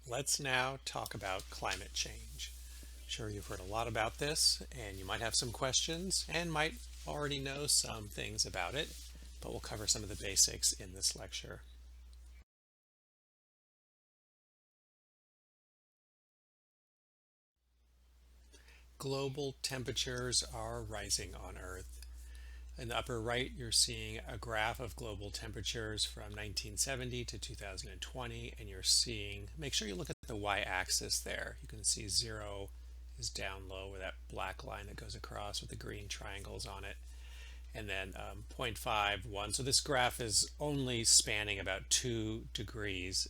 Let's now talk about climate change. Sure, you've heard a lot about this, and you might have some questions and might already know some things about it, but we'll cover some of the basics in this lecture. Global temperatures are rising on Earth. In the upper right, you're seeing a graph of global temperatures from 1970 to 2020, and you're seeing, make sure you look at the y-axis there. You can see 0 is down low with that black line that goes across with the green triangles on it. And then 0.51. So this graph is only spanning about 2 degrees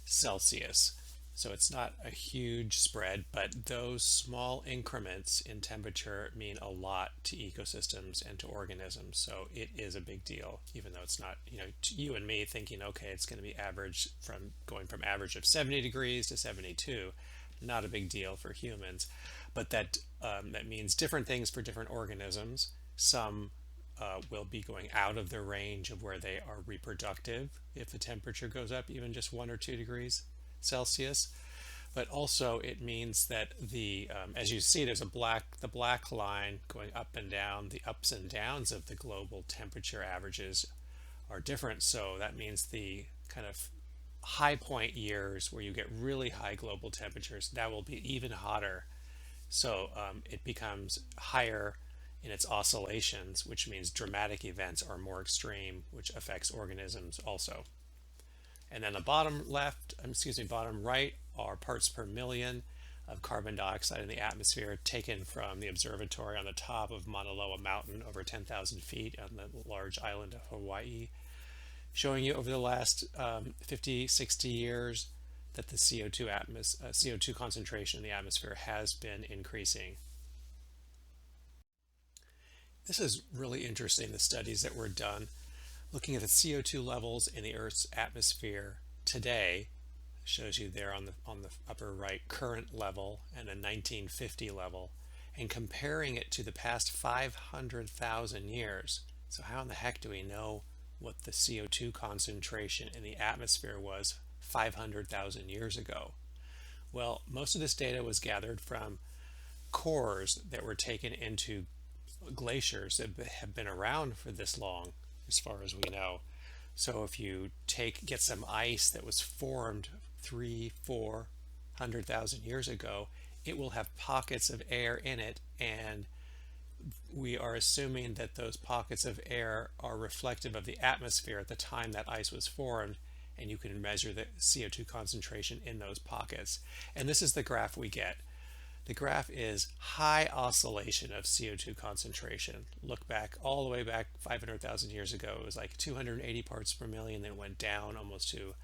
Celsius. So it's not a huge spread, but those small increments in temperature mean a lot to ecosystems and to organisms. So it is a big deal, even though it's not, you and me thinking, okay, it's going to be average from going from average of 70 degrees to 72. Not a big deal for humans, but that means different things for different organisms. Some will be going out of the range of where they are reproductive if the temperature goes up even just 1 or 2 degrees Celsius. But also it means that as you see, there's the black line going up and down. The ups and downs of the global temperature averages are different. So that means the kind of high point years where you get really high global temperatures, that will be even hotter. So it becomes higher in its oscillations, which means dramatic events are more extreme, which affects organisms also. And then the bottom right are parts per million of carbon dioxide in the atmosphere taken from the observatory on the top of Mauna Loa Mountain over 10,000 feet on the large island of Hawaii, showing you over the last 50, 60 years that the CO2 concentration in the atmosphere has been increasing. This is really interesting, the studies that were done looking at the CO2 levels in the Earth's atmosphere today. Shows you there on the upper right current level and a 1950 level, and comparing it to the past 500,000 years. So how in the heck do we know what the CO2 concentration in the atmosphere was 500,000 years ago? Well, most of this data was gathered from cores that were taken into glaciers that have been around for this long, as far as we know. So if you get some ice that was formed 300,000 to 400,000 years ago, it will have pockets of air in it, and we are assuming that those pockets of air are reflective of the atmosphere at the time that ice was formed, and you can measure the CO2 concentration in those pockets. And this is the graph we get. The graph is high oscillation of CO2 concentration. Look back all the way back 500,000 years ago. It was like 280 parts per million, then it went down almost to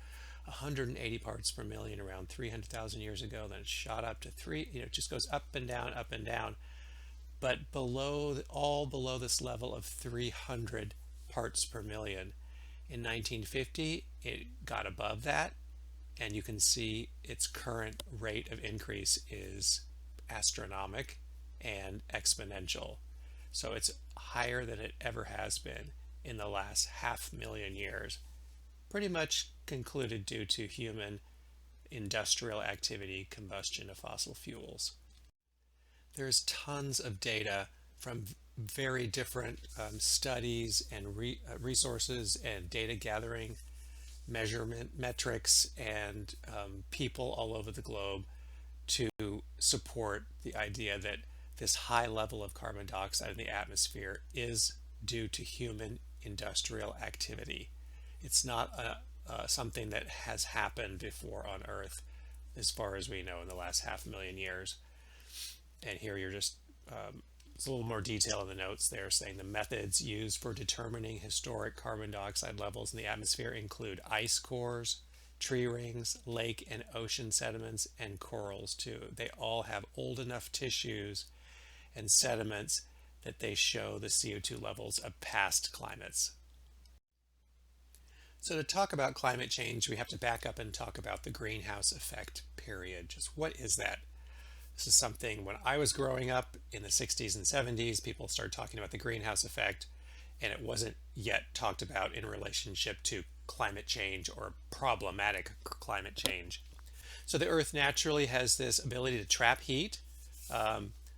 180 parts per million around 300,000 years ago. Then it shot up to 3. It just goes up and down, up and down. But all below this level of 300 parts per million. In 1950, it got above that, and you can see its current rate of increase is astronomical and exponential. So it's higher than it ever has been in the last 500,000 years, pretty much concluded due to human industrial activity, combustion of fossil fuels. There's tons of data from very different studies and resources and data gathering, measurement metrics, and people all over the globe to support the idea that this high level of carbon dioxide in the atmosphere is due to human industrial activity. It's not something that has happened before on Earth, as far as we know, in the last 500,000 years. And here you're just, there's a little more detail in the notes there, saying the methods used for determining historic carbon dioxide levels in the atmosphere include ice cores, tree rings, lake and ocean sediments, and corals too. They all have old enough tissues and sediments that they show the CO2 levels of past climates. So to talk about climate change, we have to back up and talk about the greenhouse effect period. Just what is that? This is something when I was growing up in the 60s and 70s, people started talking about the greenhouse effect, and it wasn't yet talked about in relationship to climate change or problematic climate change. So the Earth naturally has this ability to trap heat.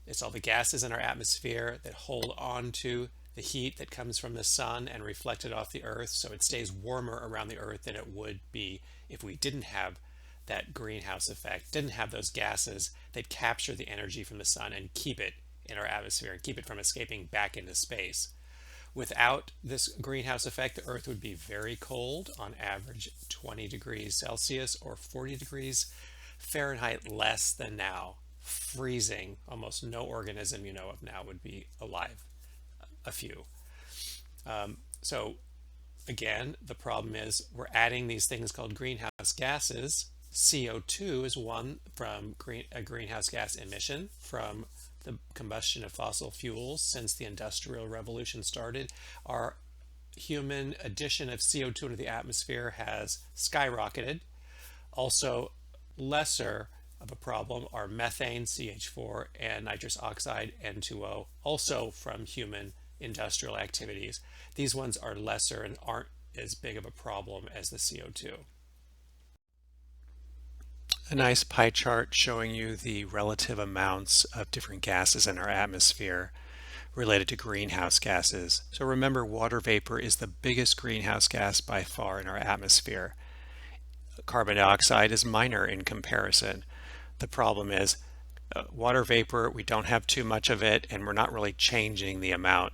It's all the gases in our atmosphere that hold on to the heat that comes from the sun and reflect it off the Earth. So it stays warmer around the Earth than it would be if we didn't have that greenhouse effect, didn't have those gases that capture the energy from the sun and keep it in our atmosphere and keep it from escaping back into space. Without this greenhouse effect, the Earth would be very cold, on average 20 degrees Celsius or 40 degrees Fahrenheit less than now. Freezing. Almost no organism you know of now would be alive. A few. So again, the problem is we're adding these things called greenhouse gases. CO2 is one from a greenhouse gas emission from the combustion of fossil fuels since the Industrial Revolution started. Our human addition of CO2 into the atmosphere has skyrocketed. Also, lesser of a problem are methane, CH4, and nitrous oxide, N2O, also from human industrial activities. These ones are lesser and aren't as big of a problem as the CO2. A nice pie chart showing you the relative amounts of different gases in our atmosphere related to greenhouse gases. So remember, water vapor is the biggest greenhouse gas by far in our atmosphere. Carbon dioxide is minor in comparison. The problem is water vapor, we don't have too much of it, and we're not really changing the amount.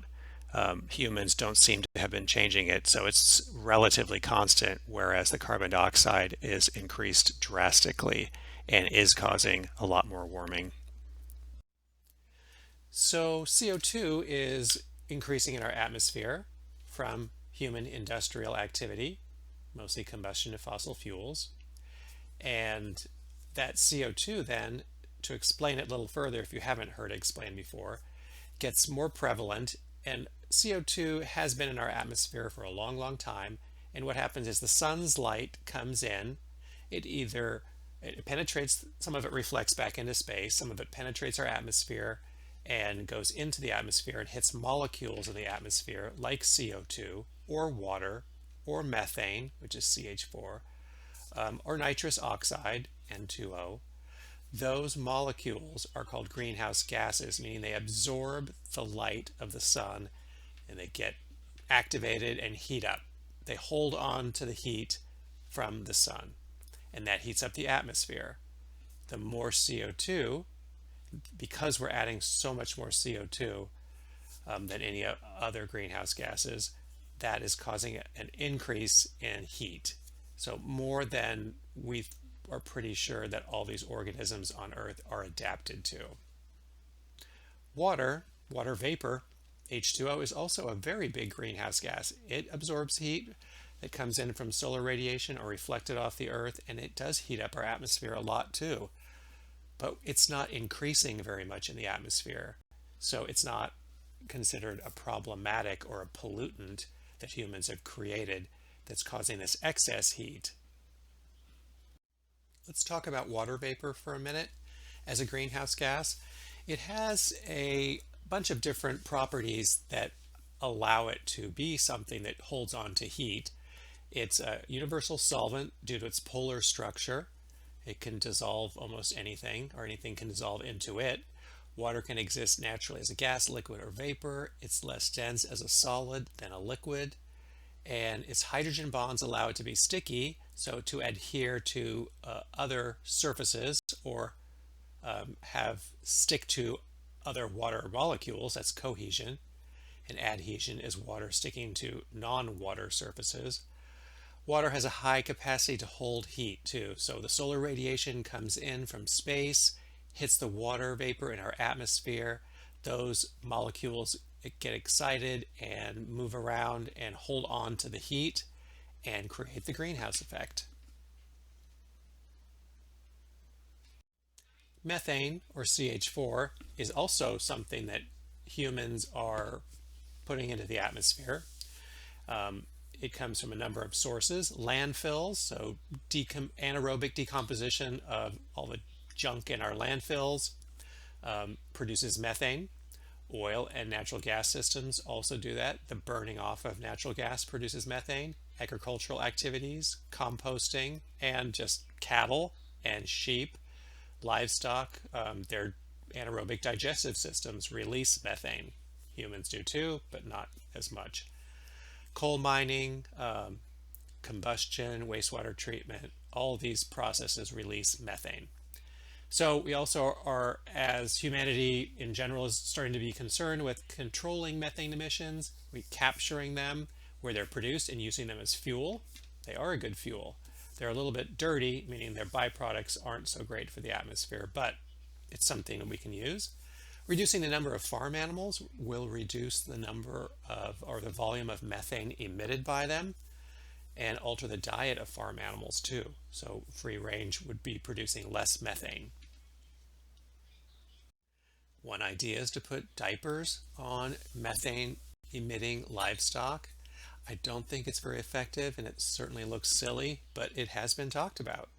Humans don't seem to have been changing it, so it's relatively constant, whereas the carbon dioxide is increased drastically and is causing a lot more warming. So CO2 is increasing in our atmosphere from human industrial activity, mostly combustion of fossil fuels. And that CO2 then, to explain it a little further, if you haven't heard it explained before, gets more prevalent. And CO2 has been in our atmosphere for a long, long time. And what happens is the sun's light comes in. It penetrates, some of it reflects back into space, some of it penetrates our atmosphere and goes into the atmosphere and hits molecules in the atmosphere like CO2 or water or methane, which is CH4, or nitrous oxide, N2O. Those molecules are called greenhouse gases, meaning they absorb the light of the sun and they get activated and heat up. They hold on to the heat from the sun, and that heats up the atmosphere. The more CO2, because we're adding so much more CO2 than any other greenhouse gases, that is causing an increase in heat. So more than we are pretty sure that all these organisms on Earth are adapted to. Water vapor, H2O, is also a very big greenhouse gas. It absorbs heat that comes in from solar radiation or reflected off the Earth, and it does heat up our atmosphere a lot too. But it's not increasing very much in the atmosphere. So it's not considered a problematic or a pollutant that humans have created that's causing this excess heat. Let's talk about water vapor for a minute as a greenhouse gas. It has a bunch of different properties that allow it to be something that holds on to heat. It's a universal solvent due to its polar structure. It can dissolve almost anything, or anything can dissolve into it. Water can exist naturally as a gas, liquid, or vapor. It's less dense as a solid than a liquid. And its hydrogen bonds allow it to be sticky, so to adhere to other surfaces or stick to other water molecules. That's cohesion. And adhesion is water sticking to non-water surfaces. Water has a high capacity to hold heat too. So the solar radiation comes in from space, hits the water vapor in our atmosphere. Those molecules get excited and move around and hold on to the heat and create the greenhouse effect. Methane, or CH4, is also something that humans are putting into the atmosphere. It comes from a number of sources. Landfills, so anaerobic decomposition of all the junk in our landfills produces methane. Oil and natural gas systems also do that. The burning off of natural gas produces methane, agricultural activities, composting, and just cattle and sheep, livestock. Their anaerobic digestive systems release methane. Humans do too, but not as much. Coal mining, combustion, wastewater treatment, all of these processes release methane. So we also are, as humanity in general is starting to be concerned with controlling methane emissions, capturing them where they're produced and using them as fuel. They are a good fuel. They're a little bit dirty, meaning their byproducts aren't so great for the atmosphere, but it's something that we can use. Reducing the number of farm animals will reduce the number of, or the volume of methane emitted by them, and alter the diet of farm animals too. So free range would be producing less methane. One idea is to put diapers on methane emitting livestock. I don't think it's very effective, and it certainly looks silly, but it has been talked about.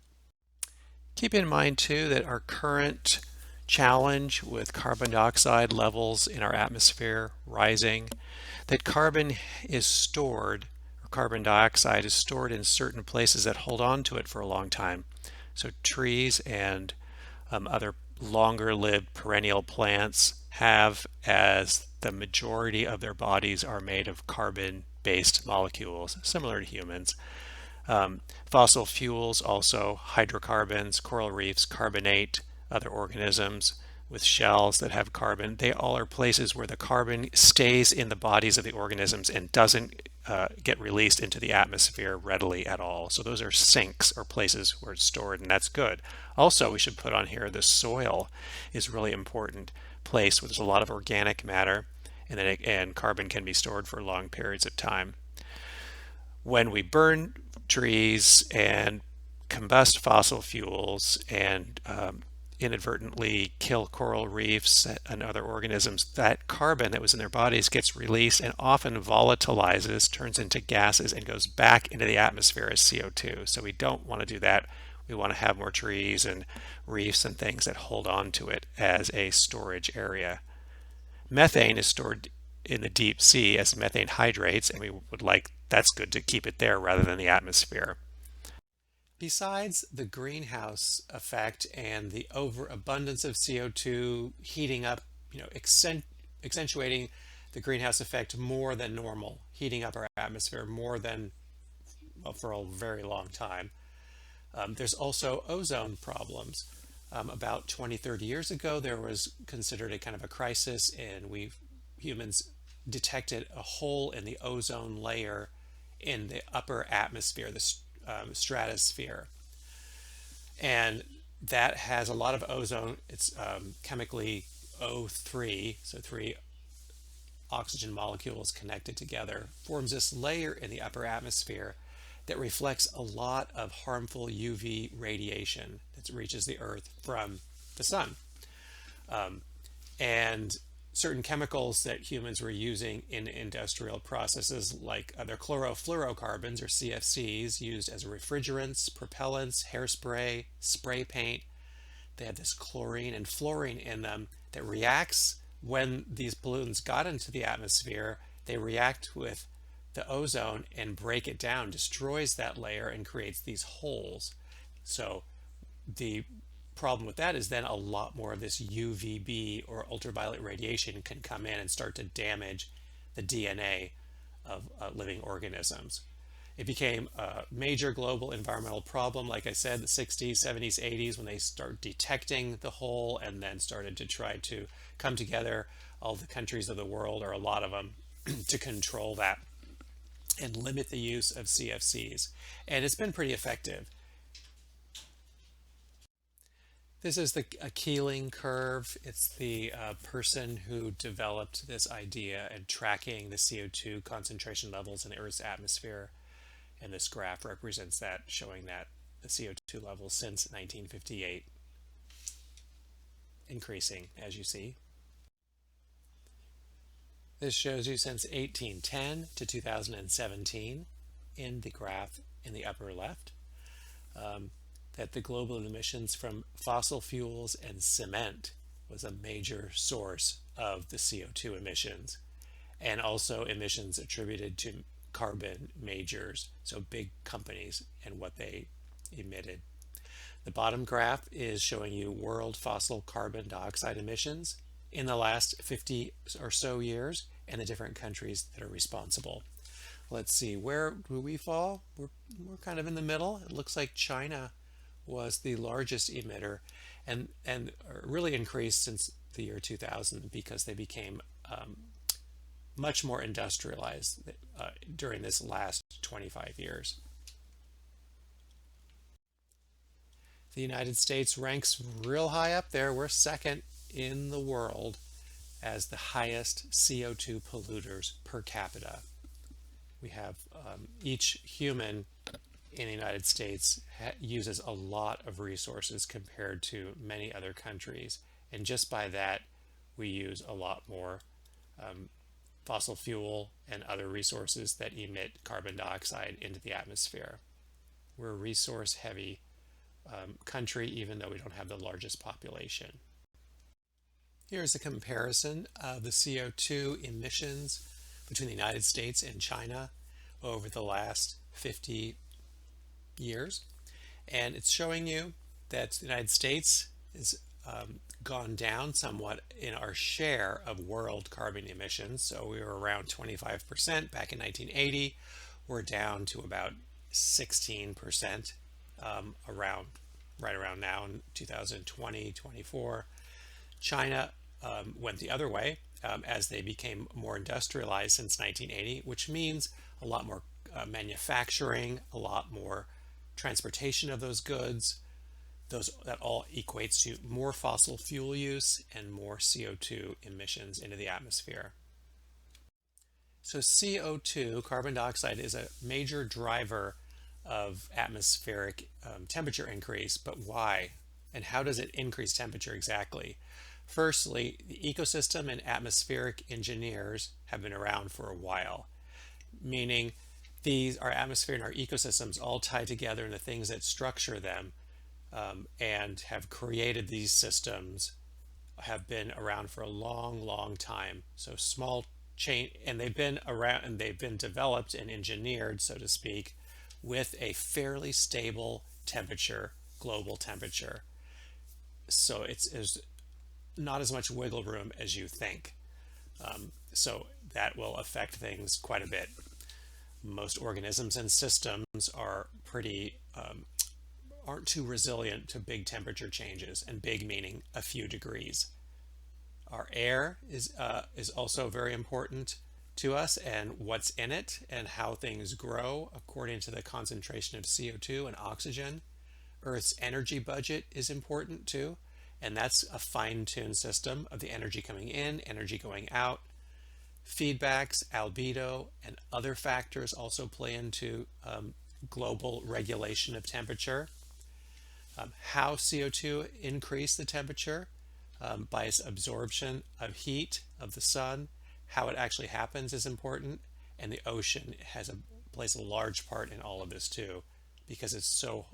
Keep in mind too that our current challenge with carbon dioxide levels in our atmosphere rising, that carbon is stored, or carbon dioxide is stored in certain places that hold on to it for a long time. So trees and other longer lived perennial plants have, as the majority of their bodies are made of carbon based molecules, similar to humans. Fossil fuels, also hydrocarbons, coral reefs, carbonate, other organisms with shells that have carbon. They all are places where the carbon stays in the bodies of the organisms and doesn't get released into the atmosphere readily at all. So those are sinks, or places where it's stored, and that's good. Also, we should put on here the soil is a really important place where there's a lot of organic matter, and carbon can be stored for long periods of time. When we burn trees and combust fossil fuels and inadvertently kill coral reefs and other organisms, that carbon that was in their bodies gets released and often volatilizes, turns into gases, and goes back into the atmosphere as CO2. So we don't want to do that. We want to have more trees and reefs and things that hold on to it as a storage area. Methane is stored in the deep sea as methane hydrates, and we would like, that's good to keep it there rather than the atmosphere. Besides the greenhouse effect and the overabundance of CO2 heating up, accentuating the greenhouse effect more than normal, heating up our atmosphere more than, well, for a very long time. There's also ozone problems. About 20, 30 years ago, there was considered a kind of a crisis, and humans detected a hole in the ozone layer in the upper atmosphere, the stratosphere. And that has a lot of ozone. It's chemically O3, so 3 oxygen molecules connected together, forms this layer in the upper atmosphere that reflects a lot of harmful UV radiation that reaches the Earth from the sun. And certain chemicals that humans were using in industrial processes, like other chlorofluorocarbons, or CFCs, used as refrigerants, propellants, hairspray, spray paint. They had this chlorine and fluorine in them that reacts when these pollutants got into the atmosphere. They react with the ozone and break it down, destroys that layer, and creates these holes. So the problem with that is then a lot more of this UVB, or ultraviolet radiation, can come in and start to damage the DNA of living organisms. It became a major global environmental problem, like I said, the 60s, 70s, 80s, when they start detecting the hole and then started to try to come together, all the countries of the world, or a lot of them, to control that and limit the use of CFCs. And it's been pretty effective. This is a Keeling curve. It's the person who developed this idea and tracking the CO2 concentration levels in the Earth's atmosphere. And this graph represents that, showing that the CO2 levels since 1958 increasing, as you see. This shows you since 1810 to 2017 in the graph in the upper left. That the global emissions from fossil fuels and cement was a major source of the CO2 emissions, and also emissions attributed to carbon majors, so big companies and what they emitted. The bottom graph is showing you world fossil carbon dioxide emissions in the last 50 or so years and the different countries that are responsible. Let's see, where do we fall? We're kind of in the middle. It looks like China was the largest emitter and really increased since the year 2000 because they became much more industrialized during this last 25 years. The United States ranks real high up there. We're second in the world as the highest CO2 polluters per capita. We have each human in the United States uses a lot of resources compared to many other countries. And just by that, we use a lot more fossil fuel and other resources that emit carbon dioxide into the atmosphere. We're a resource heavy country, even though we don't have the largest population. Here's a comparison of the CO2 emissions between the United States and China over the last 50 years. And it's showing you that the United States has gone down somewhat in our share of world carbon emissions. So we were around 25% back in 1980. We're down to about 16% right around now in 2020, 24. China went the other way as they became more industrialized since 1980, which means a lot more manufacturing, a lot more transportation of those goods. That all equates to more fossil fuel use and more CO2 emissions into the atmosphere. So CO2, carbon dioxide, is a major driver of atmospheric temperature increase, but why? And how does it increase temperature exactly? Firstly, the ecosystem and atmospheric engineers have been around for a while, meaning our atmosphere and our ecosystems all tie together, and the things that structure them and have created these systems have been around for a long time. So small change, and they've been around and they've been developed and engineered, so to speak, with a fairly stable temperature, global temperature. So it's not as much wiggle room as you think. So that will affect things quite a bit. Most organisms and systems are aren't too resilient to big temperature changes, and big meaning a few degrees. Our air is also very important to us, and what's in it and how things grow according to the concentration of CO2 and oxygen. Earth's energy budget is important too, and that's a fine-tuned system of the energy coming in, energy going out. Feedbacks, albedo, and other factors also play into global regulation of temperature. How CO2 increase the temperature by its absorption of heat of the sun. How it actually happens is important, and the ocean plays a large part in all of this too, because it so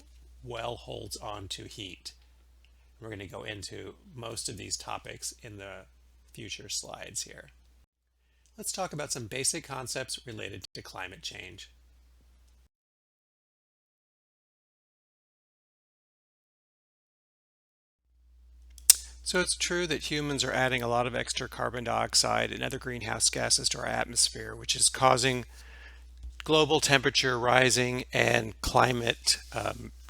well holds on to heat. We're going to go into most of these topics in the future slides here. Let's talk about some basic concepts related to climate change. So it's true that humans are adding a lot of extra carbon dioxide and other greenhouse gases to our atmosphere, which is causing global temperature rising and climate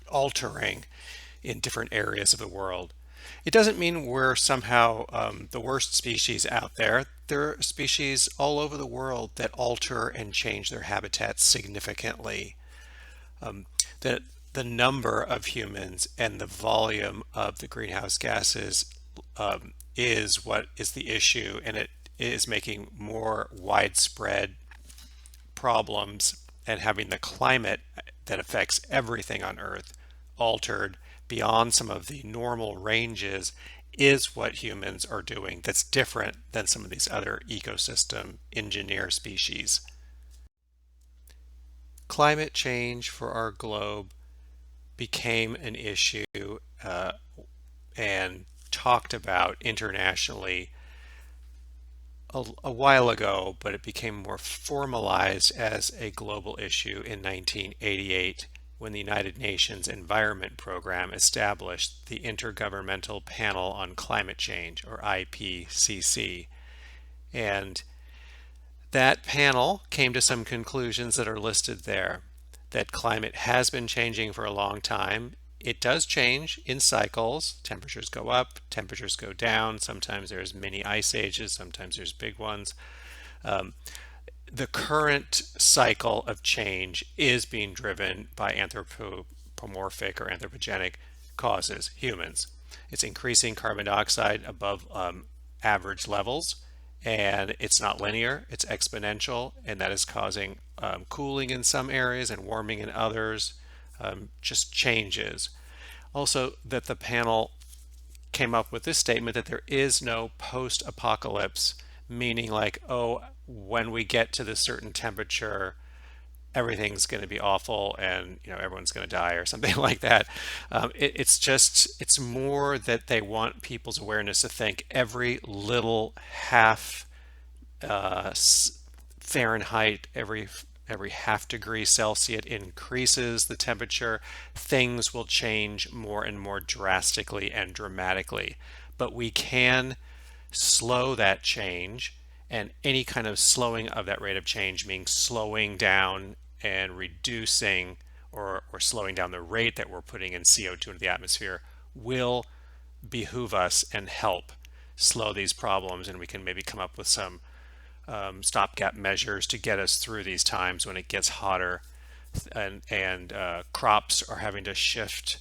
altering in different areas of the world. It doesn't mean we're somehow the worst species out there. There are species all over the world that alter and change their habitats significantly. The number of humans and the volume of the greenhouse gases is what is the issue, and it is making more widespread problems, and having the climate that affects everything on Earth altered beyond some of the normal ranges is what humans are doing that's different than some of these other ecosystem engineer species. Climate change for our globe became an issue and talked about internationally a while ago, but it became more formalized as a global issue in 1988 when the United Nations Environment Program established the Intergovernmental Panel on Climate Change, or IPCC. And that panel came to some conclusions that are listed there. That climate has been changing for a long time. It does change in cycles. Temperatures go up, temperatures go down. Sometimes there's mini ice ages, sometimes there's big ones. The current cycle of change is being driven by anthropomorphic or anthropogenic causes, humans. It's increasing carbon dioxide above average levels, and it's not linear, it's exponential, and that is causing cooling in some areas and warming in others, just changes. Also, that the panel came up with this statement that there is no post-apocalypse, meaning like, oh, when we get to this certain temperature, everything's going to be awful and everyone's going to die or something like that. It's more that they want people's awareness to think every little half Fahrenheit, every half degree Celsius increases the temperature, things will change more and more drastically and dramatically. But we can slow that change, and any kind of slowing of that rate of change means slowing down and reducing or slowing down the rate that we're putting in CO2 into the atmosphere will behoove us and help slow these problems, and we can maybe come up with some stopgap measures to get us through these times when it gets hotter and crops are having to shift,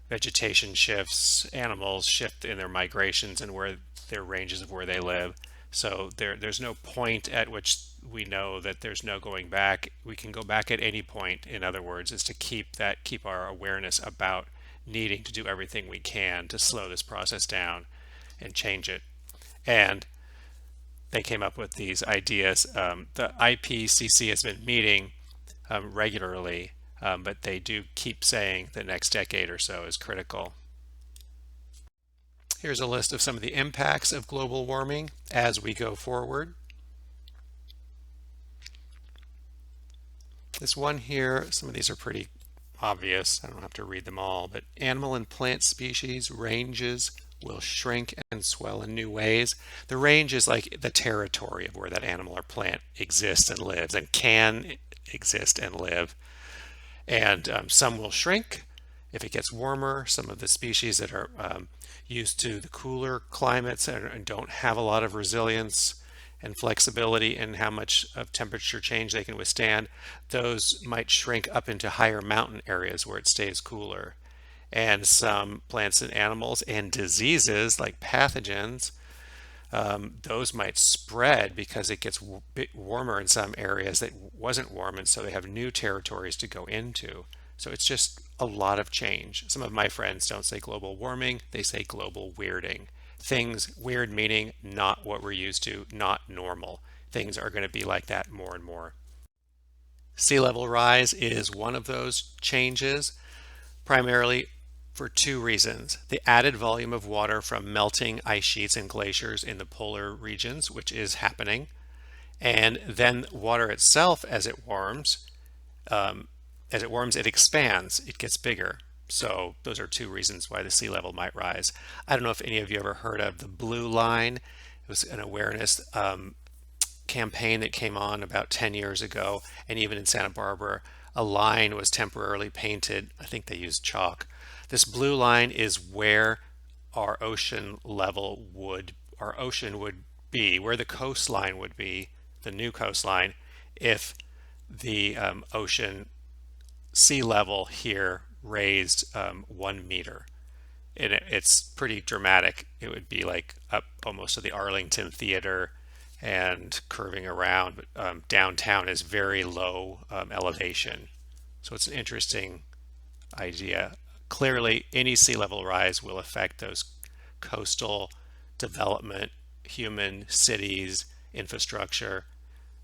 vegetation shifts, animals shift in their migrations and where their ranges of where they live. So there's no point at which we know that there's no going back. We can go back at any point, in other words, is to keep our awareness about needing to do everything we can to slow this process down and change it. And they came up with these ideas. The IPCC has been meeting regularly, but they do keep saying the next decade or so is critical. Here's a list of some of the impacts of global warming as we go forward. This one here, some of these are pretty obvious. I don't have to read them all, but animal and plant species ranges will shrink and swell in new ways. The range is like the territory of where that animal or plant exists and lives and can exist and live. And some will shrink if it gets warmer. Some of the species that are used to the cooler climates and don't have a lot of resilience and flexibility in how much of temperature change they can withstand, those might shrink up into higher mountain areas where it stays cooler. And some plants and animals and diseases like pathogens, those might spread because it gets a bit warmer in some areas that wasn't warm, and so they have new territories to go into. So it's just a lot of change. Some of my friends don't say global warming, they say global weirding. Things weird meaning not what we're used to, not normal. Things are going to be like that more and more. Sea level rise is one of those changes, primarily for two reasons. The added volume of water from melting ice sheets and glaciers in the polar regions, which is happening, and then water itself as it warms, it expands, it gets bigger. So those are two reasons why the sea level might rise. I don't know if any of you ever heard of the Blue Line. It was an awareness campaign that came on about 10 years ago, and even in Santa Barbara, a line was temporarily painted. I think they used chalk. This blue line is where our ocean would be, where the coastline would be, the new coastline, if the ocean sea level here raised 1 meter. And it's pretty dramatic. It would be like up almost to the Arlington Theater and curving around. But downtown is very low elevation. So it's an interesting idea. Clearly, any sea level rise will affect those coastal development, human cities, infrastructure.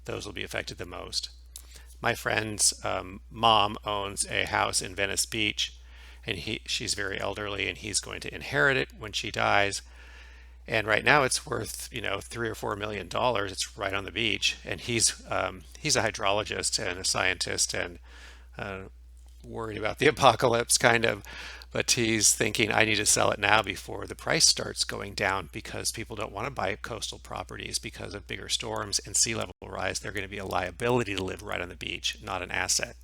Those will be affected the most. My friend's mom owns a house in Venice Beach, and she's very elderly, and he's going to inherit it when she dies. And right now it's worth, $3 or $4 million. It's right on the beach, and he's a hydrologist and a scientist and uh, worried about the apocalypse kind of, but he's thinking I need to sell it now before the price starts going down because people don't want to buy coastal properties because of bigger storms and sea level rise. They're going to be a liability to live right on the beach, not an asset.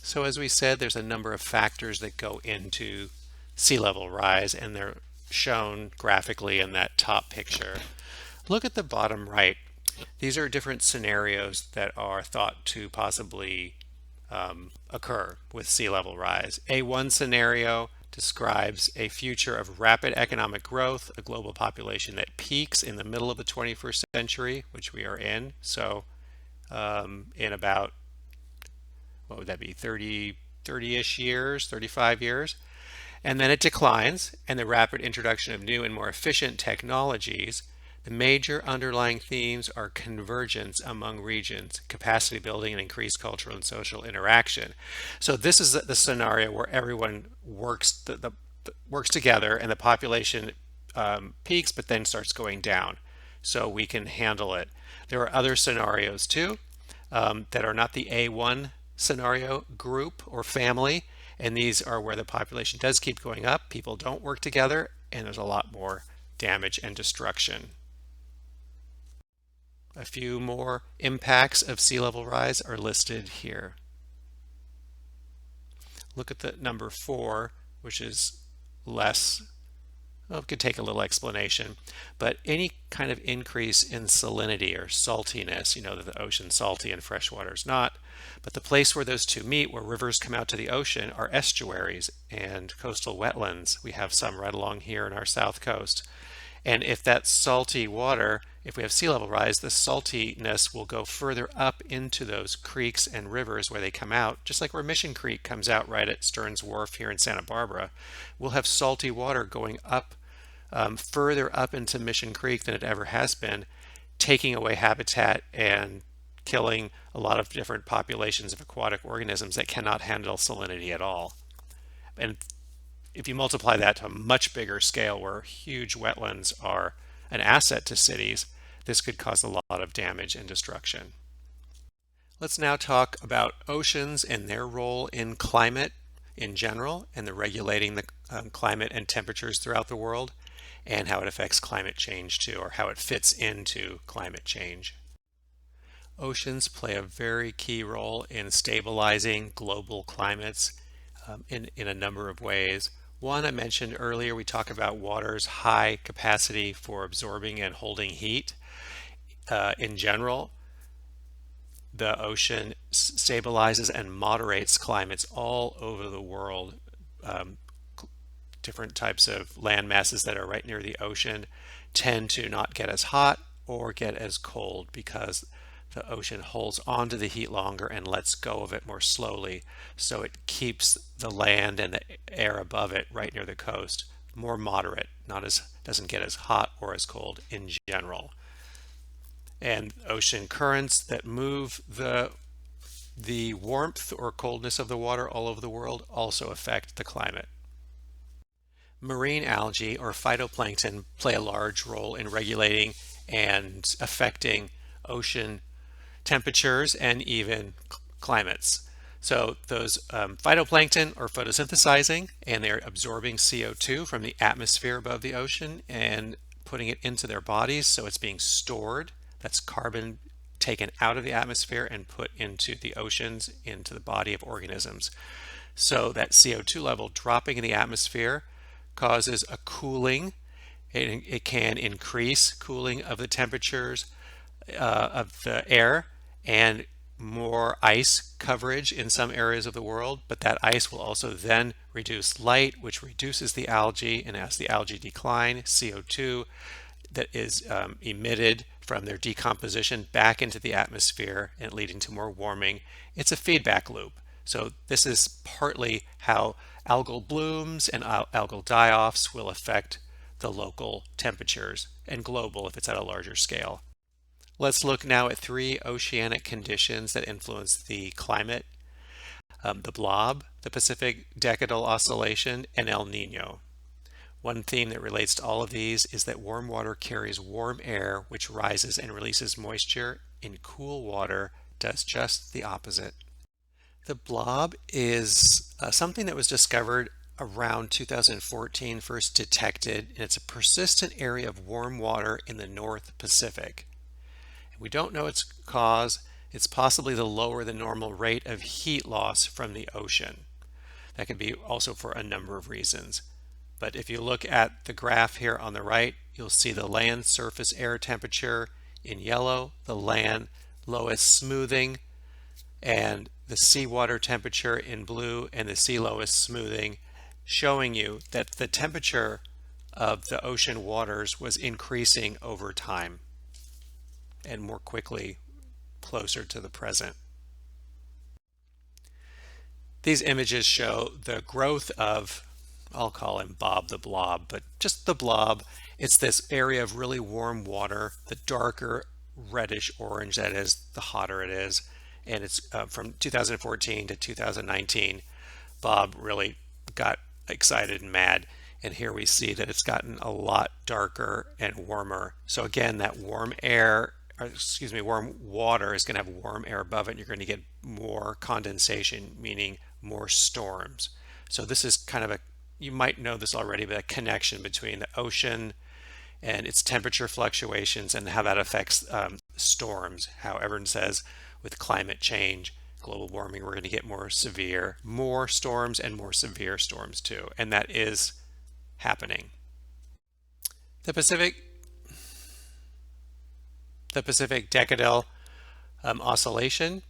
So as we said, there's a number of factors that go into sea level rise, and they're shown graphically in that top picture. Look at the bottom right. These are different scenarios that are thought to possibly occur with sea level rise. A1 scenario describes a future of rapid economic growth, a global population that peaks in the middle of the 21st century, which we are in. So in about, what would that be, 30-ish years, 35 years. And then it declines, and the rapid introduction of new and more efficient technologies. The major underlying themes are convergence among regions, capacity building, and increased cultural and social interaction. So this is the scenario where everyone works together, and the population peaks, but then starts going down. So we can handle it. There are other scenarios too that are not the A1 scenario group or family, and these are where the population does keep going up, people don't work together, and there's a lot more damage and destruction. A few more impacts of sea level rise are listed here. Look at the number 4, which is less. Well, it could take a little explanation, but any kind of increase in salinity or saltiness, that the ocean's salty and freshwater is not, but the place where those two meet, where rivers come out to the ocean, are estuaries and coastal wetlands. We have some right along here in our south coast. And if that salty water, if we have sea level rise, the saltiness will go further up into those creeks and rivers where they come out, just like where Mission Creek comes out right at Stearns Wharf here in Santa Barbara. We'll have salty water going up further up into Mission Creek than it ever has been, taking away habitat and killing a lot of different populations of aquatic organisms that cannot handle salinity at all. And if you multiply that to a much bigger scale where huge wetlands are an asset to cities, this could cause a lot of damage and destruction. Let's now talk about oceans and their role in climate in general and the regulating the climate and temperatures throughout the world, and how it affects climate change too, or how it fits into climate change. Oceans play a very key role in stabilizing global climates in a number of ways. One, I mentioned earlier, we talk about water's high capacity for absorbing and holding heat. In general, the ocean stabilizes and moderates climates all over the world. Different types of land masses that are right near the ocean tend to not get as hot or get as cold because the ocean holds onto the heat longer and lets go of it more slowly. So it keeps the land and the air above it right near the coast more moderate, doesn't get as hot or as cold in general. And ocean currents that move the warmth or coldness of the water all over the world also affect the climate. Marine algae or phytoplankton play a large role in regulating and affecting ocean temperatures and even climates. So those phytoplankton are photosynthesizing, and they're absorbing CO2 from the atmosphere above the ocean and putting it into their bodies, so it's being stored. That's carbon taken out of the atmosphere and put into the oceans, into the body of organisms. So that CO2 level dropping in the atmosphere causes a cooling. It can increase cooling of the temperatures of the air and more ice coverage in some areas of the world, but that ice will also then reduce light, which reduces the algae, and as the algae decline, CO2 that is emitted from their decomposition back into the atmosphere and leading to more warming. It's a feedback loop. So this is partly how algal blooms and algal die-offs will affect the local temperatures, and global if it's at a larger scale. Let's look now at 3 oceanic conditions that influence the climate: the blob, the Pacific Decadal Oscillation, and El Nino. One theme that relates to all of these is that warm water carries warm air, which rises and releases moisture, and cool water does just the opposite. The blob is something that was discovered around 2014, first detected, and it's a persistent area of warm water in the North Pacific. We don't know its cause. It's possibly the lower than normal rate of heat loss from the ocean. That could be also for a number of reasons. But if you look at the graph here on the right, you'll see the land surface air temperature in yellow, the land lowest smoothing, and the seawater temperature in blue, and the sea lowest smoothing, showing you that the temperature of the ocean waters was increasing over time and more quickly closer to the present. These images show the growth of, I'll call him Bob the Blob, but just the blob. It's this area of really warm water. The darker reddish orange that is, the hotter it is. And it's from 2014 to 2019. Bob really got excited and mad. And here we see that it's gotten a lot darker and warmer. So again, that warm air, warm water is going to have warm air above it, and you're going to get more condensation, meaning more storms. So this is kind of you might know this already, but a connection between the ocean and its temperature fluctuations and how that affects storms. How everyone says with climate change, global warming, we're going to get more storms and more severe storms too. And that is happening. The Pacific decadal oscillation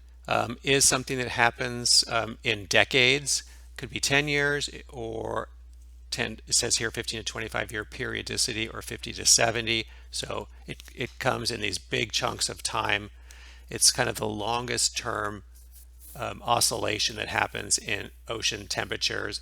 is something that happens in decades. Could be 10 years or 10, it says here 15 to 25 year periodicity, or 50 to 70. So it comes in these big chunks of time. It's kind of the longest term oscillation that happens in ocean temperatures.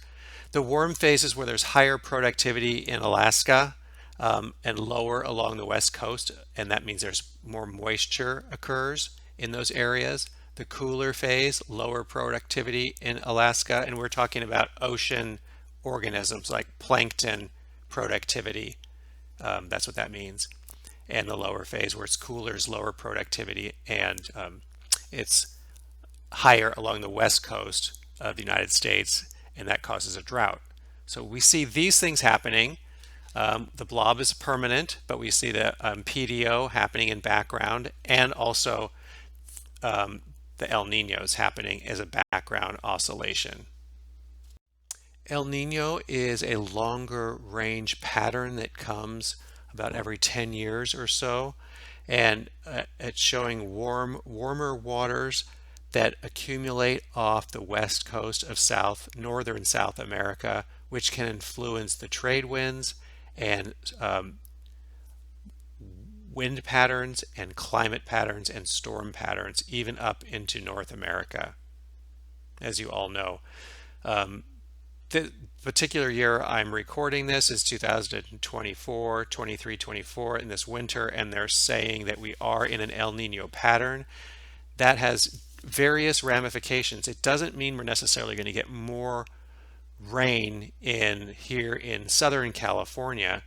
The warm phases where there's higher productivity in Alaska and lower along the west coast, and that means there's more moisture occurs in those areas. The cooler phase, lower productivity in Alaska, and we're talking about ocean organisms like plankton productivity. That's what that means. And the lower phase, where it's cooler, is lower productivity, and it's higher along the west coast of the United States, and that causes a drought. So we see these things happening. The blob is permanent, but we see the PDO happening in background, and also the El Niños happening as a background oscillation. El Nino is a longer range pattern that comes about every 10 years or so, and it's showing warmer waters that accumulate off the west coast of northern South America, which can influence the trade winds and wind patterns and climate patterns and storm patterns, even up into North America, as you all know. The particular year I'm recording this is 2024, 23, 24 in this winter, and they're saying that we are in an El Nino pattern. That has various ramifications. It doesn't mean we're necessarily going to get more rain here in Southern California.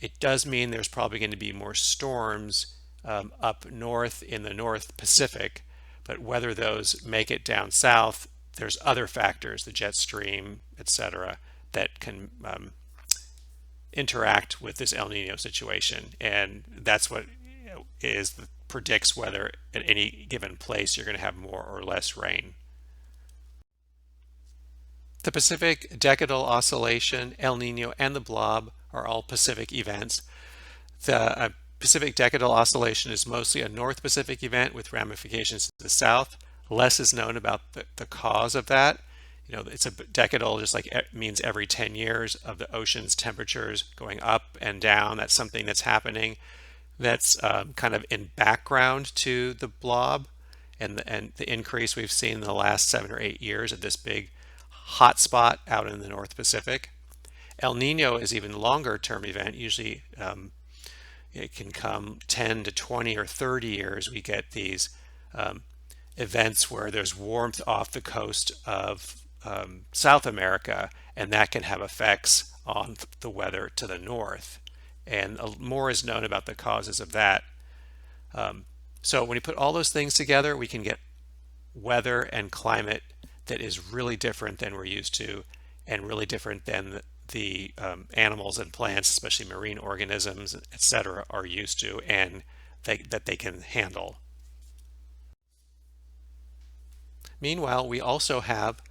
It does mean there's probably going to be more storms up north in the North Pacific, but whether those make it down south, there's other factors, the jet stream, etc., that can interact with this El Nino situation, and that's what predicts whether at any given place you're going to have more or less rain. The Pacific Decadal Oscillation, El Nino, and the blob are all Pacific events. The Pacific Decadal Oscillation is mostly a North Pacific event with ramifications to the south. Less is known about the cause of that. It's a decadal, just like it means every 10 years of the ocean's temperatures going up and down. That's something that's happening that's kind of in background to the blob and the increase we've seen in the last 7 or 8 years of this big hot spot out in the North Pacific. El Nino is even longer term event. Usually it can come 10 to 20 or 30 years. We get these events where there's warmth off the coast of South America, and that can have effects on the weather to the north. And more is known about the causes of that. So when you put all those things together, we can get weather and climate that is really different than we're used to, and really different than the animals and plants, especially marine organisms, etc., are used to, and that they can handle. Meanwhile, we also have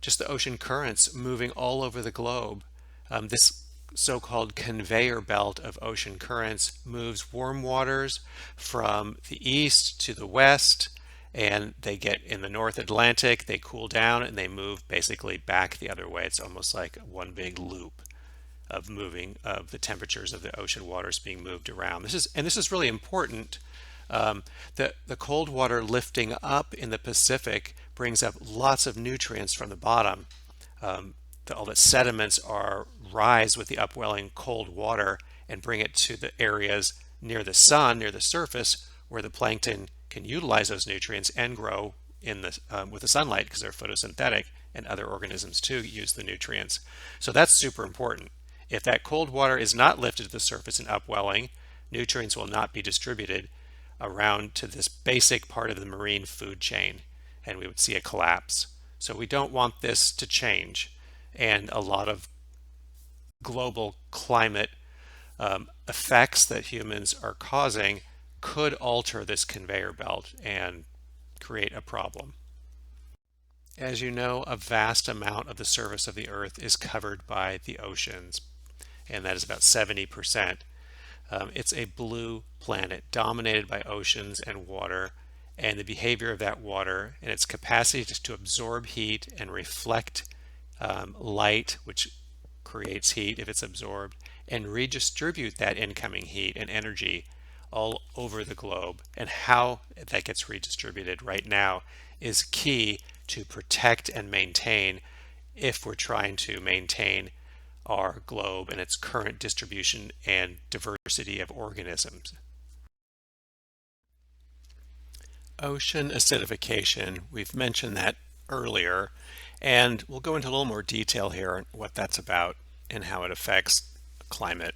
just the ocean currents moving all over the globe. This so-called conveyor belt of ocean currents moves warm waters from the east to the west, and they get in the North Atlantic, they cool down, and they move basically back the other way. It's almost like one big loop of moving of the temperatures of the ocean waters being moved around. This is really important. The cold water lifting up in the Pacific brings up lots of nutrients from the bottom. All the sediments rise with the upwelling cold water and bring it to the areas near the sun, near the surface, where the plankton can utilize those nutrients and grow with the sunlight, because they're photosynthetic, and other organisms too use the nutrients. So that's super important. If that cold water is not lifted to the surface and upwelling, nutrients will not be distributed around to this basic part of the marine food chain, and we would see a collapse. So we don't want this to change, and a lot of global climate effects that humans are causing could alter this conveyor belt and create a problem. As you know, a vast amount of the surface of the earth is covered by the oceans, and that is about 70%. It's a blue planet dominated by oceans and water, and the behavior of that water and its capacity to absorb heat and reflect light, which creates heat if it's absorbed, and redistribute that incoming heat and energy all over the globe. And how that gets redistributed right now is key to protect and maintain, if we're trying to maintain our globe and its current distribution and diversity of organisms. Ocean acidification, we've mentioned that earlier, and we'll go into a little more detail here on what that's about and how it affects climate.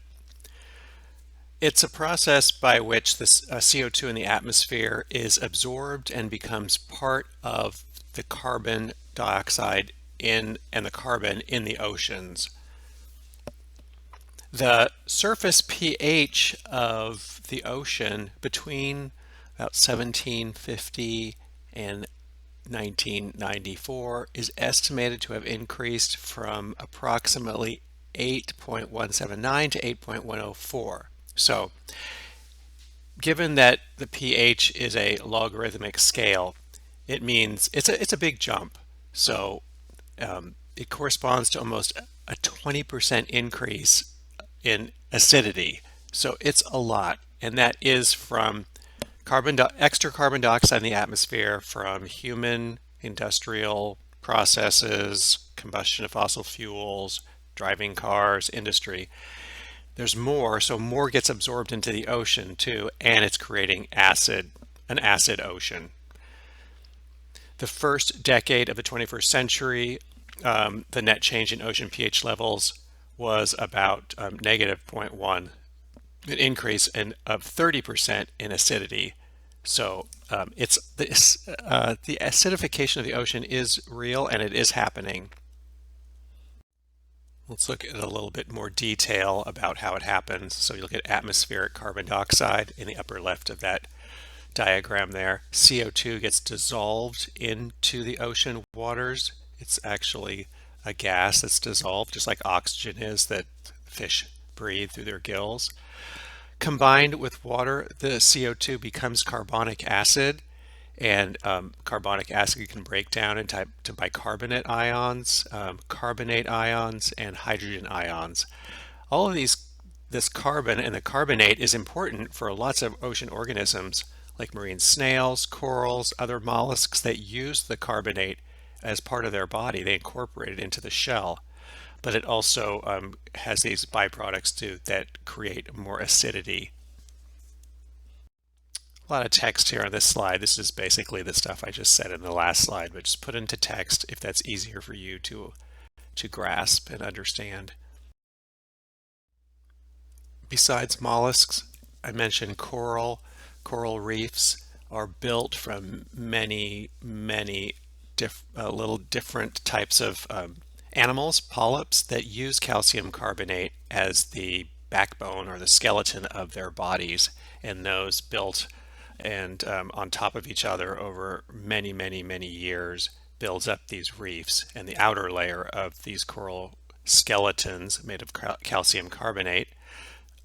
It's a process by which the CO2 in the atmosphere is absorbed and becomes part of the carbon dioxide and the carbon in the oceans. The surface pH of the ocean between about 1750 and 1994 is estimated to have increased from approximately 8.179 to 8.104. So, given that the pH is a logarithmic scale, it means it's a big jump. So it corresponds to almost a 20% increase in acidity. So it's a lot, and that is from extra carbon dioxide in the atmosphere from human industrial processes, combustion of fossil fuels, driving cars, industry. There's more, so more gets absorbed into the ocean too, and it's creating an acid ocean. The first decade of the 21st century, the net change in ocean pH levels was about negative 0.1, an increase of 30% in acidity. So the acidification of the ocean is real, and it is happening. Let's look at a little bit more detail about how it happens. So you look at atmospheric carbon dioxide in the upper left of that diagram there. CO2 gets dissolved into the ocean waters. It's actually a gas that's dissolved, just like oxygen is that fish breathe through their gills. Combined with water, the CO2 becomes carbonic acid, and carbonic acid can break down into bicarbonate ions, carbonate ions, and hydrogen ions. All of this carbon and the carbonate is important for lots of ocean organisms like marine snails, corals, other mollusks that use the carbonate as part of their body. They incorporate it into the shell, but it also has these byproducts too that create more acidity. A lot of text here on this slide. This is basically the stuff I just said in the last slide, but just put into text if that's easier for you to grasp and understand. Besides mollusks, I mentioned coral reefs are built from many little different types of animals, polyps, that use calcium carbonate as the backbone or the skeleton of their bodies, and those built and on top of each other over many years builds up these reefs. And the outer layer of these coral skeletons made of calcium carbonate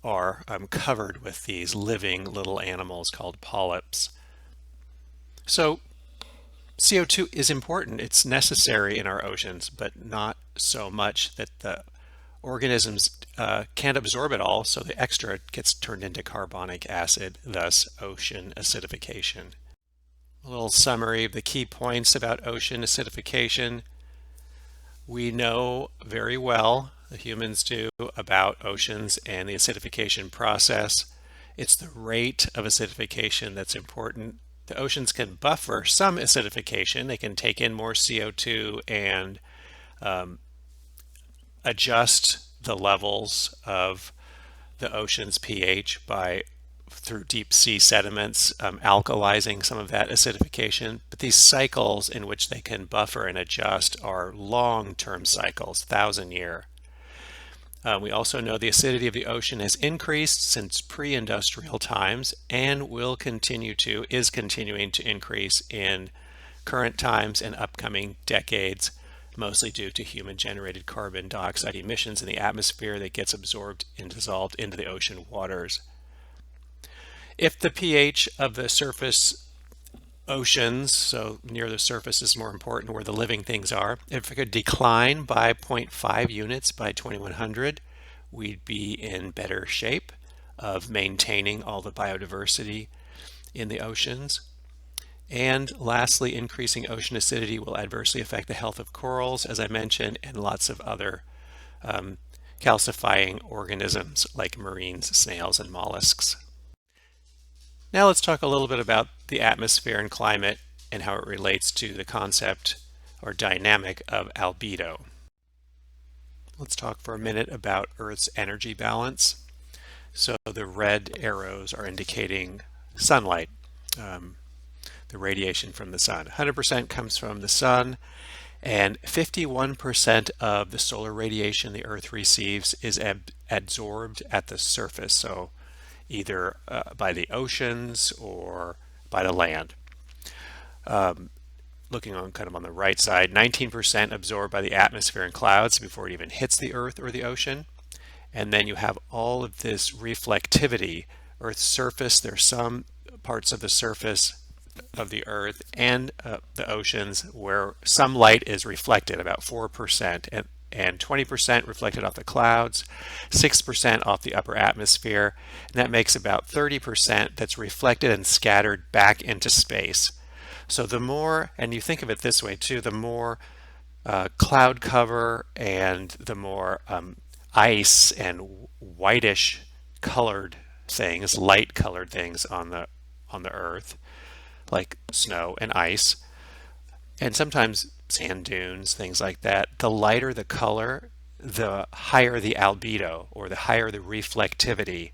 are covered with these living little animals called polyps. So CO2 is important. It's necessary in our oceans, but not so much that the organisms can't absorb it all, so the extra gets turned into carbonic acid, thus ocean acidification. A little summary of the key points about ocean acidification. We know very well, the humans do, about oceans and the acidification process. It's the rate of acidification that's important. The oceans can buffer some acidification. They can take in more CO2 and adjust the levels of the ocean's pH by through deep sea sediments, alkalizing some of that acidification. But these cycles in which they can buffer and adjust are long-term cycles, 1,000-year. We also know the acidity of the ocean has increased since pre-industrial times and is continuing to increase in current times and upcoming decades, mostly due to human-generated carbon dioxide emissions in the atmosphere that gets absorbed and dissolved into the ocean waters. If the pH of the surface oceans, so near the surface is more important where the living things are, if it could decline by zero point 0.5 units by 2100, we'd be in better shape of maintaining all the biodiversity in the oceans. And lastly, increasing ocean acidity will adversely affect the health of corals, as I mentioned, and lots of other calcifying organisms like marine snails and mollusks. Now let's talk a little bit about the atmosphere and climate and how it relates to the concept or dynamic of albedo. Let's talk for a minute about Earth's energy balance. So the red arrows are indicating sunlight, the radiation from the sun. 100% comes from the sun, and 51% of the solar radiation the Earth receives is absorbed at the surface. So either by the oceans or by the land. Looking on kind of on the right side, 19% absorbed by the atmosphere and clouds before it even hits the earth or the ocean. And then you have all of this reflectivity. Earth's surface, there's some parts of the surface of the earth and the oceans where some light is reflected, about 4%, and 20% reflected off the clouds, 6% off the upper atmosphere, and that makes about 30% that's reflected and scattered back into space. So the more, and you think of it this way too, the more cloud cover and the more ice and whitish colored things, light colored things on the earth, like snow and ice, and sometimes sand dunes, things like that, the lighter the color, the higher the albedo, or the higher the reflectivity.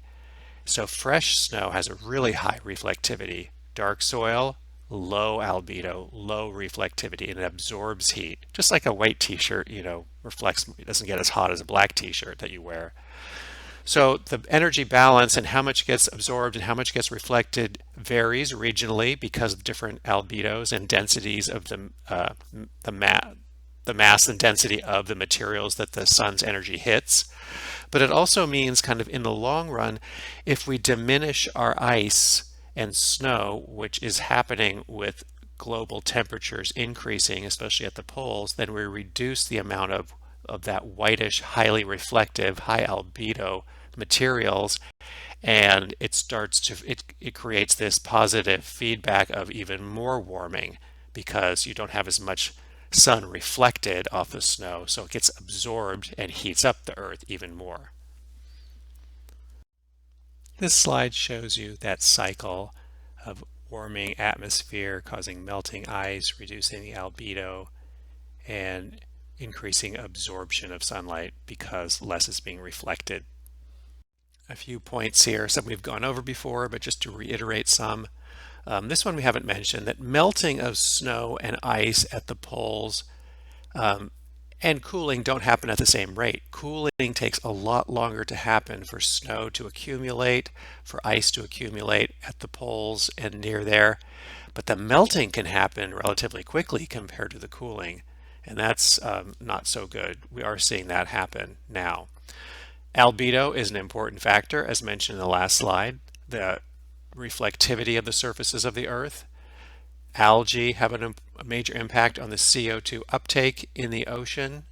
So fresh snow has a really high reflectivity. Dark soil, low albedo, low reflectivity, and it absorbs heat. Just like a white t-shirt, reflects, it doesn't get as hot as a black t-shirt that you wear. So the energy balance and how much gets absorbed and how much gets reflected varies regionally because of different albedos and densities of the mass and density of the materials that the sun's energy hits. But it also means kind of in the long run, if we diminish our ice and snow, which is happening with global temperatures increasing, especially at the poles, then we reduce the amount of that whitish, highly reflective, high albedo materials, and it creates this positive feedback of even more warming because you don't have as much sun reflected off the snow, so it gets absorbed and heats up the earth even more. This slide shows you that cycle of warming atmosphere causing melting ice, reducing the albedo, and increasing absorption of sunlight because less is being reflected. a few points here, some we've gone over before, but just to reiterate some. This one we haven't mentioned, that melting of snow and ice at the poles and cooling don't happen at the same rate. Cooling takes a lot longer to happen for snow to accumulate, for ice to accumulate at the poles and near there. But the melting can happen relatively quickly compared to the cooling, and that's not so good. We are seeing that happen now. Albedo is an important factor, as mentioned in the last slide, the reflectivity of the surfaces of the Earth. Algae have a major impact on the CO2 uptake in the ocean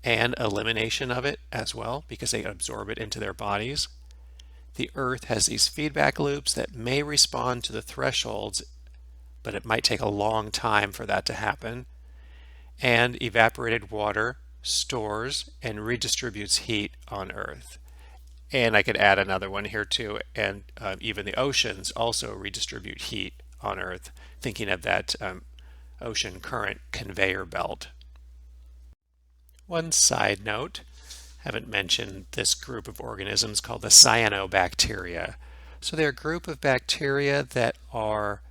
and elimination of it as well, because they absorb it into their bodies. The Earth has these feedback loops that may respond to the thresholds, but it might take a long time for that to happen. And evaporated water stores and redistributes heat on Earth. And I could add another one here too, and even the oceans also redistribute heat on Earth, thinking of that ocean current conveyor belt. One side note, haven't mentioned this group of organisms called the cyanobacteria. So they're a group of bacteria that are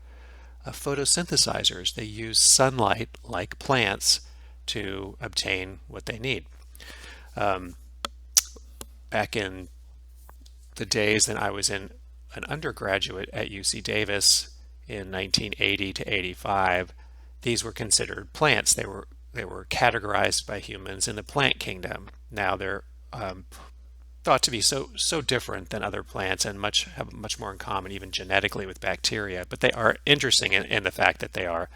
photosynthesizers. They use sunlight like plants to obtain what they need. Back in the days that I was an undergraduate at UC Davis in 1980 to 85, these were considered plants. They were categorized by humans in the plant kingdom. Now they're thought to be so different than other plants and have much more in common, even genetically, with bacteria. But they are interesting in the fact that they are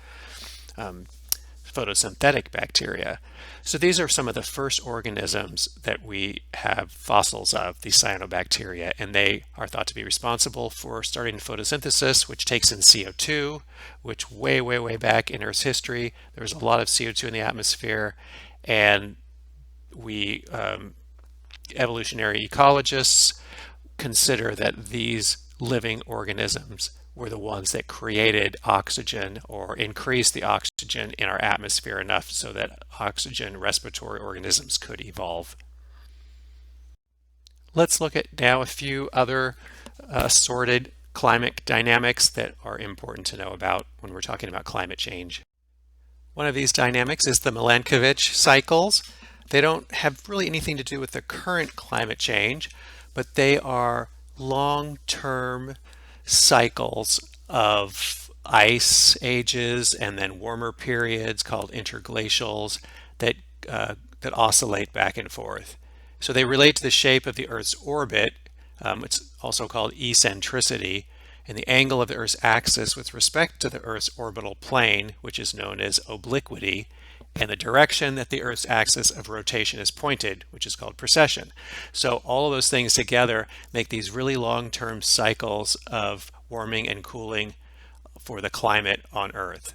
photosynthetic bacteria. So these are some of the first organisms that we have fossils of, the cyanobacteria, and they are thought to be responsible for starting photosynthesis, which takes in CO2, which way back in Earth's history, there was a lot of CO2 in the atmosphere, and we evolutionary ecologists consider that these living organisms were the ones that created oxygen or increased the oxygen in our atmosphere enough so that oxygen respiratory organisms could evolve. Let's look at now a few other assorted climate dynamics that are important to know about when we're talking about climate change. One of these dynamics is the Milankovitch cycles. They don't have really anything to do with the current climate change, but they are long-term cycles of ice ages and then warmer periods called interglacials that oscillate back and forth. So they relate to the shape of the Earth's orbit. It's also called eccentricity, and the angle of the Earth's axis with respect to the Earth's orbital plane, which is known as obliquity, and the direction that the Earth's axis of rotation is pointed, which is called precession. So all of those things together make these really long-term cycles of warming and cooling for the climate on Earth.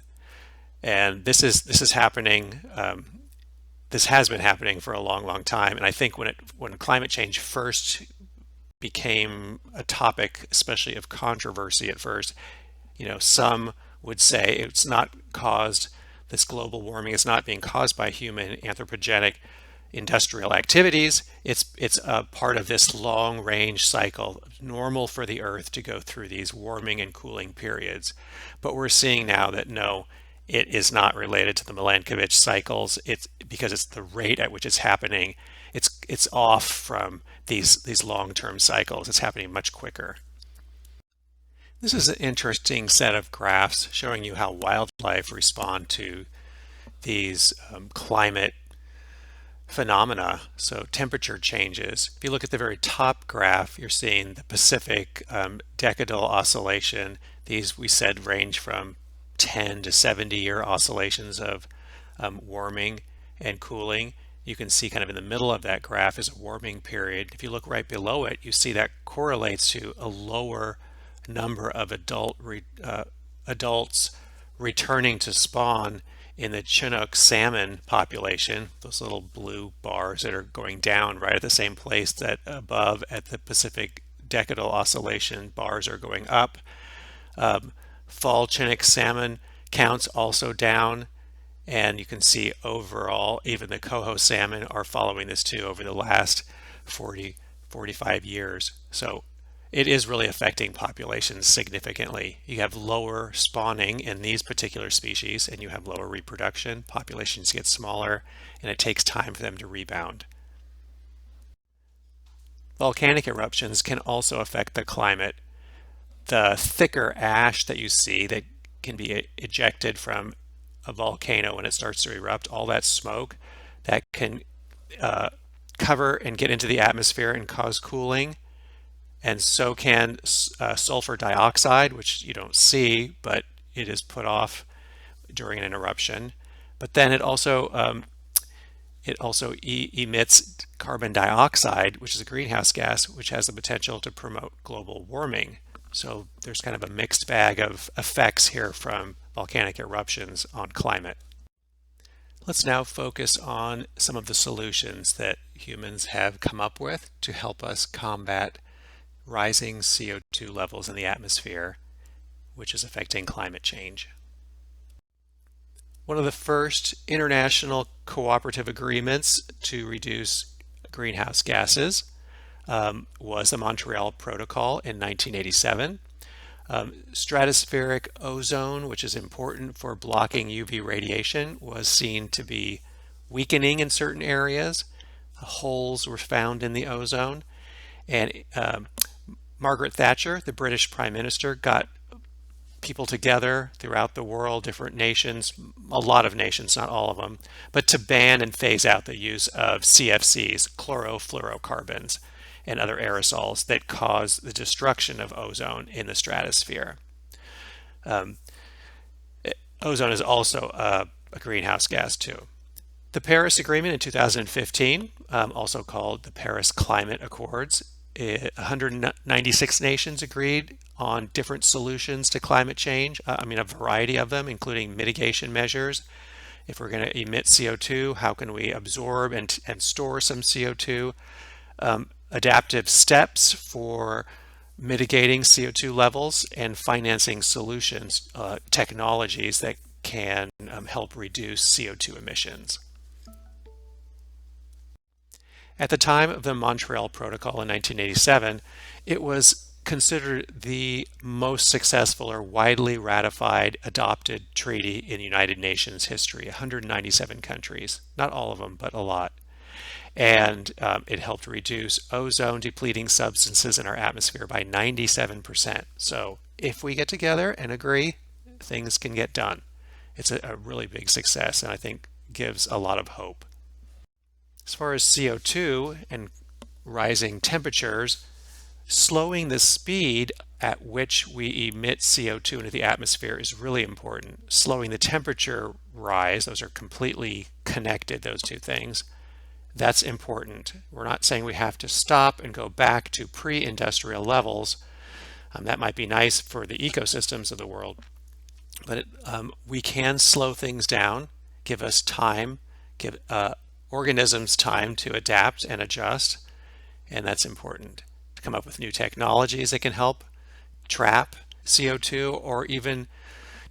And this is happening. This has been happening for a long time. And I think when climate change first became a topic, especially of controversy at first, some would say it's not caused. This global warming is not being caused by human anthropogenic industrial activities. It's a part of this long-range cycle, normal for the Earth to go through these warming and cooling periods. But we're seeing now that no, it is not related to the Milankovitch cycles. It's because it's the rate at which it's happening. It's off from these long-term cycles. It's happening much quicker. This is an interesting set of graphs showing you how wildlife respond to these climate phenomena, so temperature changes. If you look at the very top graph, you're seeing the Pacific decadal oscillation. These, we said, range from 10 to 70-year oscillations of warming and cooling. You can see kind of in the middle of that graph is a warming period. If you look right below it, you see that correlates to a lower number of adults returning to spawn in the Chinook salmon population, those little blue bars that are going down right at the same place that above at the Pacific decadal oscillation bars are going up. Fall Chinook salmon counts also down, and you can see overall even the coho salmon are following this too over the last 40 45 years. So it is really affecting populations significantly. You have lower spawning in these particular species and you have lower reproduction. Populations get smaller and it takes time for them to rebound. Volcanic eruptions can also affect the climate. The thicker ash that you see that can be ejected from a volcano when it starts to erupt, all that smoke that can cover and get into the atmosphere and cause cooling. And so can sulfur dioxide, which you don't see, but it is put off during an eruption. But then it also emits carbon dioxide, which is a greenhouse gas, which has the potential to promote global warming. So there's kind of a mixed bag of effects here from volcanic eruptions on climate. Let's now focus on some of the solutions that humans have come up with to help us combat rising CO2 levels in the atmosphere, which is affecting climate change. One of the first international cooperative agreements to reduce greenhouse gases was the Montreal Protocol in 1987. Stratospheric ozone, which is important for blocking UV radiation, was seen to be weakening in certain areas. Holes were found in the ozone, and Margaret Thatcher, the British Prime Minister, got people together throughout the world, different nations, a lot of nations, not all of them, but to ban and phase out the use of CFCs, chlorofluorocarbons, and other aerosols that cause the destruction of ozone in the stratosphere. Ozone is also a greenhouse gas too. The Paris Agreement in 2015, also called the Paris Climate Accords, 196 nations agreed on different solutions to climate change. A variety of them, including mitigation measures. If we're going to emit CO2, how can we absorb and store some CO2? Adaptive steps for mitigating CO2 levels and financing solutions, technologies that can help reduce CO2 emissions. At the time of the Montreal Protocol in 1987, it was considered the most successful or widely ratified adopted treaty in United Nations history, 197 countries, not all of them, but a lot. And it helped reduce ozone depleting substances in our atmosphere by 97%. So if we get together and agree, things can get done. It's a really big success and I think gives a lot of hope. As far as CO2 and rising temperatures, slowing the speed at which we emit CO2 into the atmosphere is really important. Slowing the temperature rise, those are completely connected, those two things. That's important. We're not saying we have to stop and go back to pre-industrial levels. That might be nice for the ecosystems of the world, but we can slow things down, give us time, give organisms time to adapt and adjust, and that's important. To come up with new technologies that can help trap CO2 or even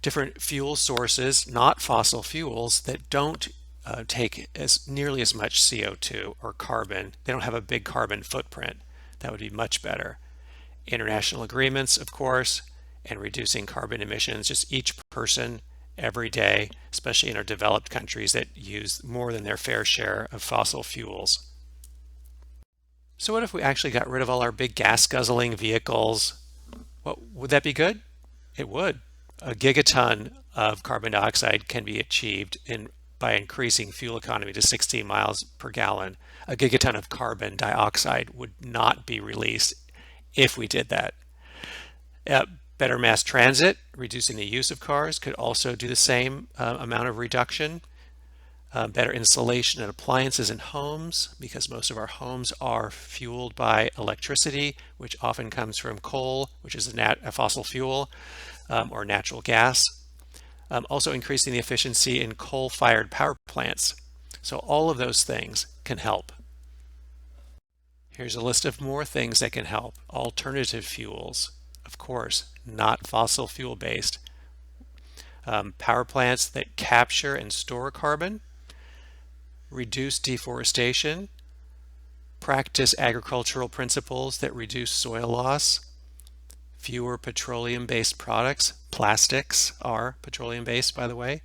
different fuel sources, not fossil fuels, that don't take nearly as much CO2 or carbon. They don't have a big carbon footprint. That would be much better. International agreements, of course, and reducing carbon emissions, just each person every day, especially in our developed countries that use more than their fair share of fossil fuels. So what if we actually got rid of all our big gas guzzling vehicles? Would that be good? It would. A gigaton of carbon dioxide can be achieved by increasing fuel economy to 16 miles per gallon. A gigaton of carbon dioxide would not be released if we did that. Better mass transit, reducing the use of cars, could also do the same amount of reduction. Better insulation and appliances in homes, because most of our homes are fueled by electricity, which often comes from coal, which is a fossil fuel, or natural gas. Also increasing the efficiency in coal-fired power plants. So all of those things can help. Here's a list of more things that can help. Alternative fuels, of course, not fossil fuel based. Power plants that capture and store carbon, reduce deforestation, practice agricultural principles that reduce soil loss, fewer petroleum-based products. Plastics are petroleum-based, by the way.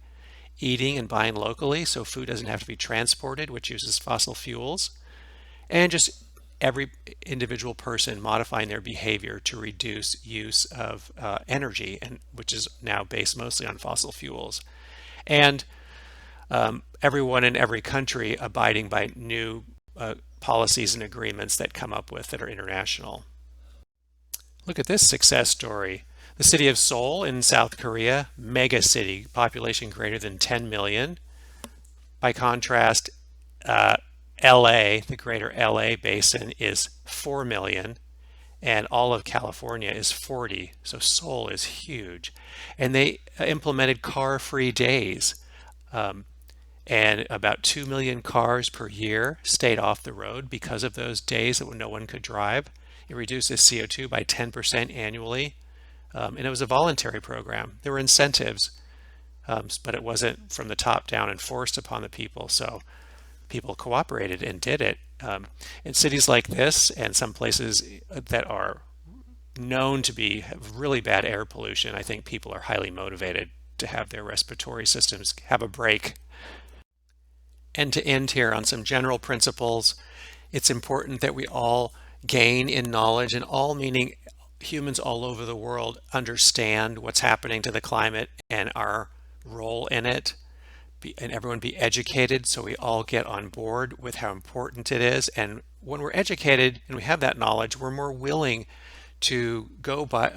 Eating and buying locally, so food doesn't have to be transported, which uses fossil fuels. And just every individual person modifying their behavior to reduce use of energy, and which is now based mostly on fossil fuels. And everyone in every country abiding by new policies and agreements that come up with that are international. Look at this success story. The city of Seoul in South Korea, mega city, population greater than 10 million. By contrast, LA, the greater LA basin, is 4 million, and all of California is 40. So Seoul is huge. And they implemented car-free days. And about 2 million cars per year stayed off the road because of those days that no one could drive. It reduces CO2 by 10% annually. And it was a voluntary program. There were incentives, but it wasn't from the top down and forced upon the people. So people cooperated and did it. In cities like this and some places that are known to have really bad air pollution, I think people are highly motivated to have their respiratory systems have a break. And to end here on some general principles, it's important that we all gain in knowledge, and all meaning humans all over the world understand what's happening to the climate and our role in it, and everyone be educated so we all get on board with how important it is. And when we're educated and we have that knowledge, we're more willing to go by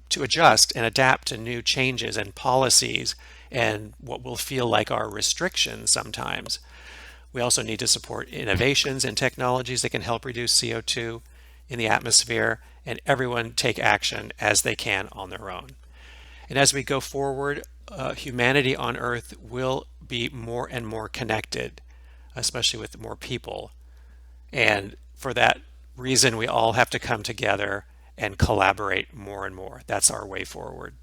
to adjust and adapt to new changes and policies and what will feel like our restrictions sometimes. We also need to support innovations and technologies that can help reduce CO2 in the atmosphere, and everyone take action as they can on their own. And as we go forward, humanity on Earth will be more and more connected, especially with more people. And for that reason, we all have to come together and collaborate more and more. That's our way forward.